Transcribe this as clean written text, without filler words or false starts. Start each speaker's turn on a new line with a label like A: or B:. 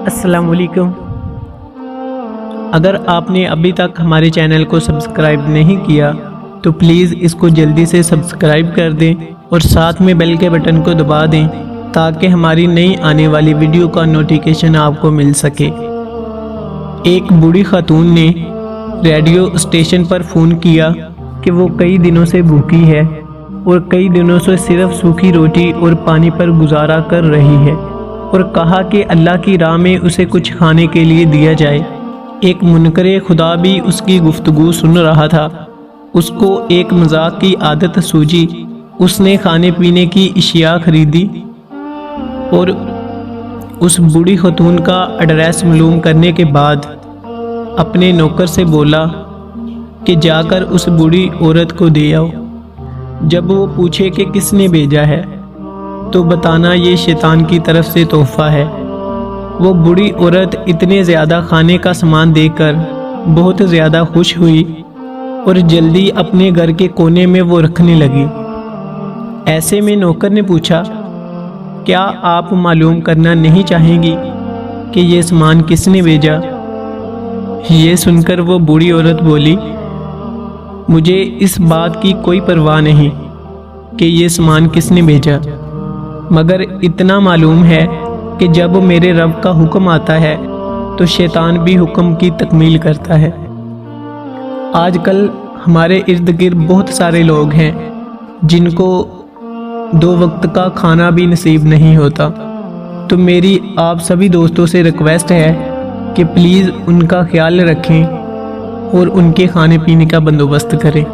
A: السلام علیکم۔ اگر آپ نے ابھی تک ہمارے چینل کو سبسکرائب نہیں کیا تو پلیز اس کو جلدی سے سبسکرائب کر دیں اور ساتھ میں بیل کے بٹن کو دبا دیں تاکہ ہماری نئی آنے والی ویڈیو کا نوٹیفیکیشن آپ کو مل سکے۔ ایک بوڑھی خاتون نے ریڈیو اسٹیشن پر فون کیا کہ وہ کئی دنوں سے بھوکی ہے اور کئی دنوں سے صرف سوکھی روٹی اور پانی پر گزارا کر رہی ہے، اور کہا کہ اللہ کی راہ میں اسے کچھ کھانے کے لیے دیا جائے۔ ایک منکر خدا بھی اس کی گفتگو سن رہا تھا۔ اس کو ایک مذاق کی عادت سوجی۔ اس نے کھانے پینے کی اشیاء خریدی اور اس بوڑھی خاتون کا ایڈریس معلوم کرنے کے بعد اپنے نوکر سے بولا کہ جا کر اس بوڑھی عورت کو دے آؤ۔ جب وہ پوچھے کہ کس نے بھیجا ہے تو بتانا یہ شیطان کی طرف سے تحفہ ہے۔ وہ بوڑھی عورت اتنے زیادہ کھانے کا سامان دے کر بہت زیادہ خوش ہوئی اور جلدی اپنے گھر کے کونے میں وہ رکھنے لگی۔ ایسے میں نوکر نے پوچھا، کیا آپ معلوم کرنا نہیں چاہیں گی کہ یہ سامان کس نے بھیجا؟ یہ سن کر وہ بوڑھی عورت بولی، مجھے اس بات کی کوئی پرواہ نہیں کہ یہ سامان کس نے بھیجا، مگر اتنا معلوم ہے کہ جب میرے رب کا حکم آتا ہے تو شیطان بھی حکم کی تکمیل کرتا ہے۔ آج کل ہمارے ارد گرد بہت سارے لوگ ہیں جن کو 2 وقت کا کھانا بھی نصیب نہیں ہوتا، تو میری آپ سبھی دوستوں سے ریکویسٹ ہے کہ پلیز ان کا خیال رکھیں اور ان کے کھانے پینے کا بندوبست کریں۔